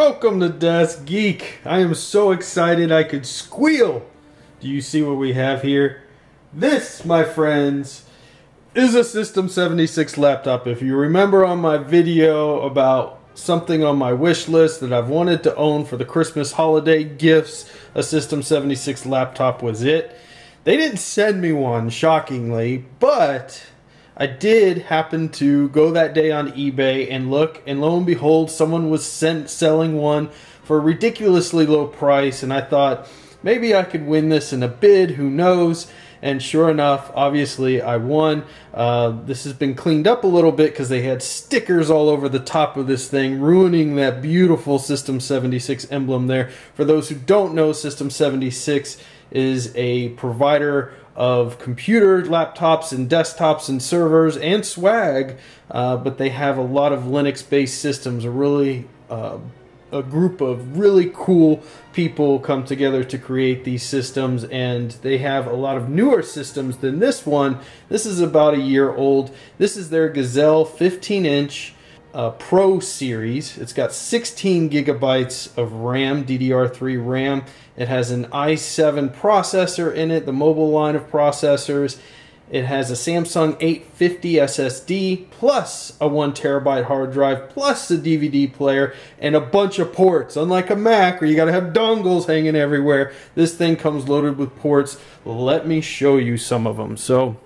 Welcome to DASGeek. I am so excited I could squeal. Do you see what we have here? This, my friends, is a System 76 laptop. If you remember on my video about something on my wish list that I've wanted to own for the Christmas holiday gifts, a System 76 laptop was it. They didn't send me one, shockingly, but I did happen to go that day on eBay and look, and lo and behold, someone was selling one for a ridiculously low price, and I thought maybe I could win this in a bid, who knows? And sure enough, obviously I won. This has been cleaned up a little bit because they had stickers all over the top of this thing, ruining that beautiful System 76 emblem there. For those who don't know, System 76 is a provider of computer laptops and desktops and servers and swag, but they have a lot of Linux-based systems. A group of really cool people come together to create these systems, and they have a lot of newer systems than this one. This is about a year old. This is their Gazelle 15-inch Pro series. It's got 16 gigabytes of RAM, DDR3 RAM. It has an i7 processor in it, the mobile line of processors. It has a Samsung 850 SSD, plus a 1 terabyte hard drive, plus a DVD player, and a bunch of ports. Unlike a Mac, where you gotta have dongles hanging everywhere, this thing comes loaded with ports. Let me show you some of them. So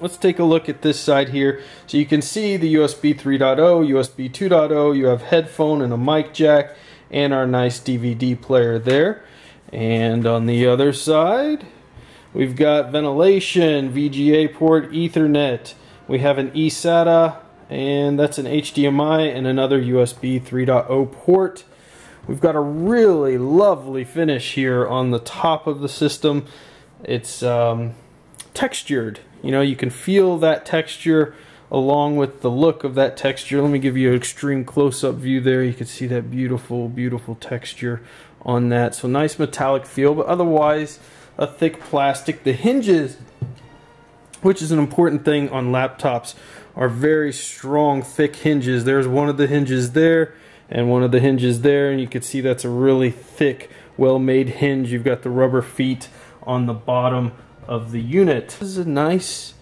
let's take a look at this side here. So you can see the USB 3.0, USB 2.0, you have headphone and a mic jack, and our nice DVD player there. And on the other side, we've got ventilation, VGA port, Ethernet. We have an eSATA, and that's an HDMI, and another USB 3.0 port. We've got a really lovely finish here on the top of the system. It's textured. You know, you can feel that texture along with the look of that texture. Let me give you an extreme close-up view there. You can see that beautiful, beautiful texture on that. So nice metallic feel, but otherwise a thick plastic. The hinges, which is an important thing on laptops, are very strong, thick hinges. There's one of the hinges there and one of the hinges there, and you can see that's a really thick, well-made hinge. You've got the rubber feet on the bottom of the unit. This is a nice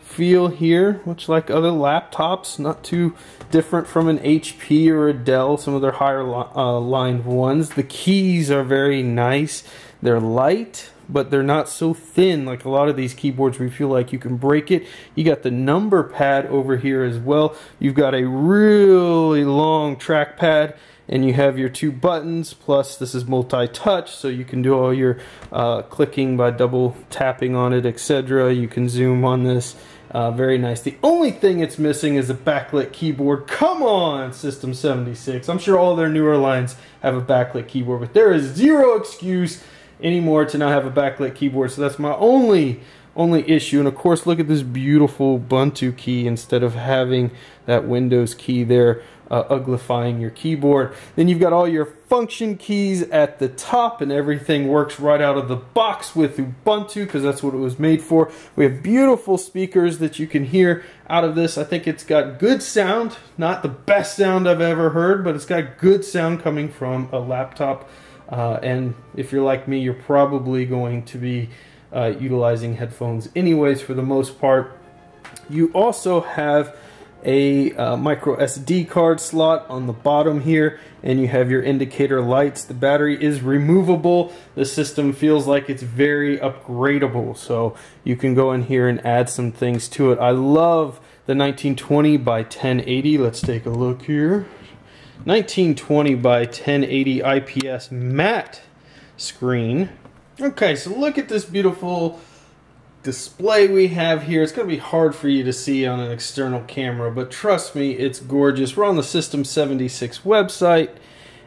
feel here, much like other laptops, not too different from an HP or a Dell, some of their higher line ones. The keys are very nice. They're light, but they're not so thin like a lot of these keyboards where you feel like you can break it. You got the number pad over here as well. You've got a really long trackpad, and you have your two buttons, plus this is multi-touch, so you can do all your clicking by double tapping on it, etc. You can zoom on this. Very nice. The only thing it's missing is a backlit keyboard. Come on, System 76. I'm sure all their newer lines have a backlit keyboard, but there is zero excuse anymore to not have a backlit keyboard, so that's my only issue. And of course, look at this beautiful Ubuntu key instead of having that Windows key there uglifying your keyboard. Then you've got all your function keys at the top, and everything works right out of the box with Ubuntu because that's what it was made for. We have beautiful speakers that you can hear out of this. I think it's got good sound, not the best sound I've ever heard, but it's got good sound coming from a laptop. And if you're like me, you're probably going to be utilizing headphones anyways for the most part. You also have a micro SD card slot on the bottom here, and you have your indicator lights. The battery is removable. The system feels like it's very upgradable, so you can go in here and add some things to it. I love the 1920 by 1080. Let's take a look here. 1920 by 1080 IPS matte screen. Okay, so look at this beautiful display we have here. It's going to be hard for you to see on an external camera, but trust me, it's gorgeous. We're on the System 76 website,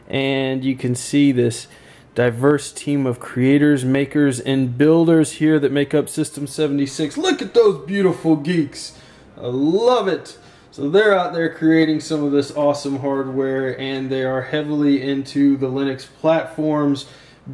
and you can see this diverse team of creators, makers, and builders here that make up System 76. Look at those beautiful geeks. I love it. So they're out there creating some of this awesome hardware, and they are heavily into the Linux platforms,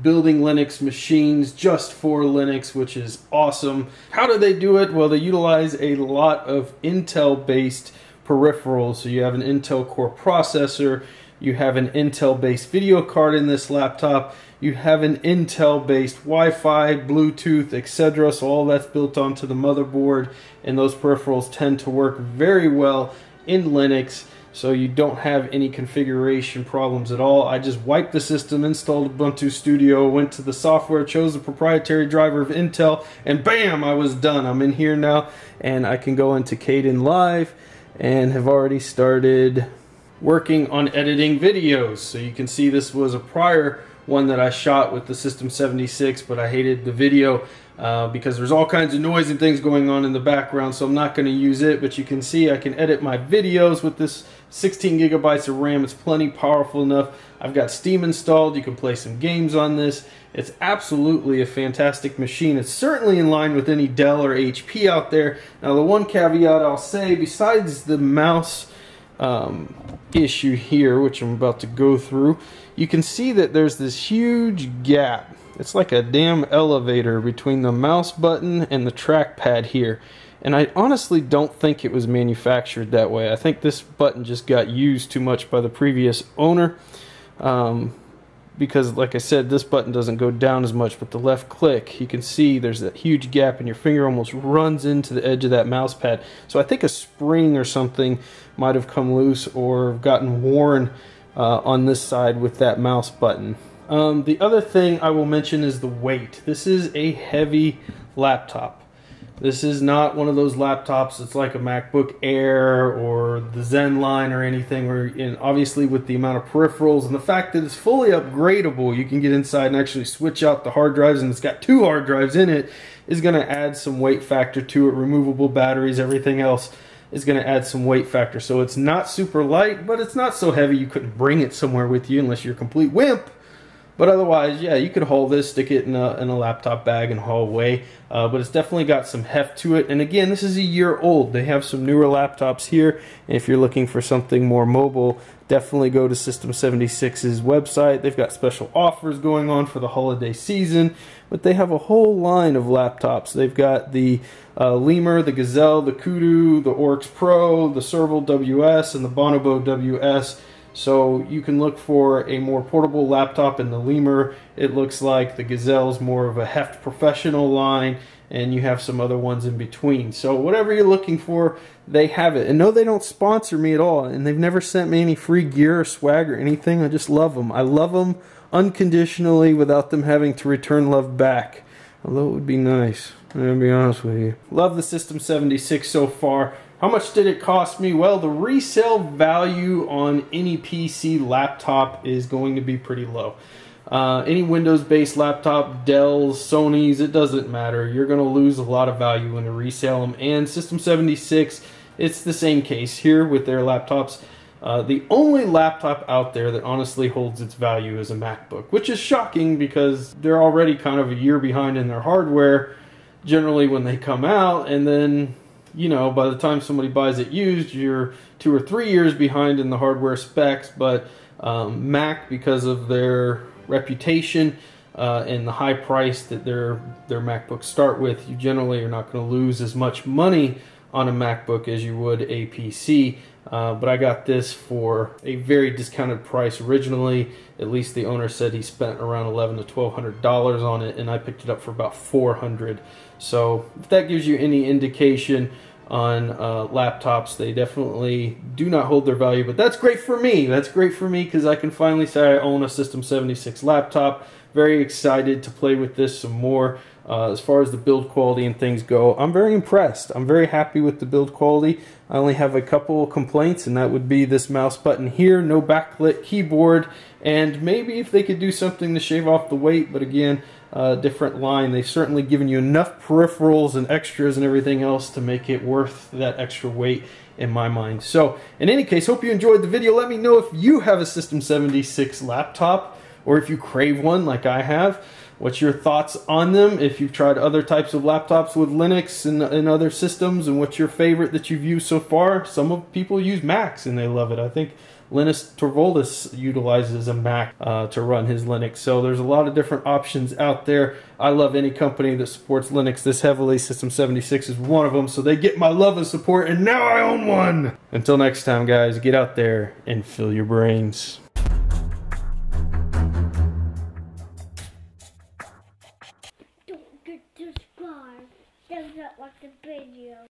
building Linux machines just for Linux, which is awesome. How do they do it? Well, they utilize a lot of Intel-based peripherals. So you have an Intel Core processor, You have an Intel-based video card in this laptop. You have an Intel-based Wi-Fi, Bluetooth, etc. So all that's built onto the motherboard, and those peripherals tend to work very well in Linux. So you don't have any configuration problems at all. I just wiped the system, installed Ubuntu Studio, went to the software, chose the proprietary driver of Intel, and bam, I was done. I'm in here now, and I can go into Kdenlive and have already started working on editing videos. So you can see this was a prior one that I shot with the System 76, but I hated the video because there's all kinds of noise and things going on in the background, so I'm not going to use it. But you can see I can edit my videos with this 16 gigabytes of RAM. It's plenty powerful enough. I've got Steam installed. You can play some games on this. It's absolutely a fantastic machine. It's certainly in line with any Dell or HP out there. Now the one caveat I'll say, besides the mouse issue here, which I'm about to go through, you can see that there's this huge gap. It's like a damn elevator between the mouse button and the trackpad here. And I honestly don't think it was manufactured that way. I think this button just got used too much by the previous owner. Because like I said, this button doesn't go down as much, but the left click, you can see there's that huge gap and your finger almost runs into the edge of that mouse pad. So I think a spring or something might have come loose or gotten worn on this side with that mouse button. The other thing I will mention is the weight. This is a heavy laptop. This is not one of those laptops that's like a MacBook Air or the Zen line or anything, and obviously with the amount of peripherals and the fact that it's fully upgradable, you can get inside and actually switch out the hard drives, and it's got 2 hard drives in it, is going to add some weight factor to it. Removable batteries, everything else is going to add some weight factor. So it's not super light, but it's not so heavy you couldn't bring it somewhere with you unless you're a complete wimp. But otherwise, yeah, you could haul this, stick it in a laptop bag and haul away. But it's definitely got some heft to it. And again, this is a year old. They have some newer laptops here. And if you're looking for something more mobile, definitely go to System 76's website. They've got special offers going on for the holiday season. But they have a whole line of laptops. They've got the Lemur, the Gazelle, the Kudu, the Oryx Pro, the Serval WS, and the Bonobo WS. So you can look for a more portable laptop in the Lemur. It looks like the Gazelle's more of a heft professional line, and you have some other ones in between. So whatever you're looking for, they have it. And no, they don't sponsor me at all, and they've never sent me any free gear or swag or anything. I just love them. I love them unconditionally without them having to return love back. Although it would be nice, I'm gonna be honest with you. Love the System 76 so far. How much did it cost me? Well, the resale value on any PC laptop is going to be pretty low. Any Windows-based laptop, Dell's, Sony's, it doesn't matter. You're going to lose a lot of value when you resell them. And System 76, it's the same case here with their laptops. The only laptop out there that honestly holds its value is a MacBook, which is shocking because they're already kind of a year behind in their hardware, generally when they come out, and then, you know, by the time somebody buys it used, you're 2 or 3 years behind in the hardware specs. But Mac, because of their reputation and the high price that their MacBooks start with, you generally are not going to lose as much money on a MacBook as you would a PC. But I got this for a very discounted price originally. At least the owner said he spent around $1,100 to $1,200 on it, and I picked it up for about $400. So if that gives you any indication on laptops, they definitely do not hold their value. But that's great for me. That's great for me because I can finally say I own a System 76 laptop. Very excited to play with this some more. As far as the build quality and things go, I'm very impressed. I'm very happy with the build quality. I only have a couple complaints, and that would be this mouse button here, no backlit keyboard, and maybe if they could do something to shave off the weight. But again, different line. They've certainly given you enough peripherals and extras and everything else to make it worth that extra weight in my mind. So in any case, hope you enjoyed the video. Let me know if you have a System 76 laptop or if you crave one like I have. What's your thoughts on them? If you've tried other types of laptops with Linux and other systems, and what's your favorite that you've used so far? Some people use Macs and they love it. I think Linus Torvalds utilizes a Mac to run his Linux. So there's a lot of different options out there. I love any company that supports Linux this heavily. System 76 is one of them. So they get my love and support, and now I own one. Until next time, guys, get out there and fill your brains. thumbs up, like the video.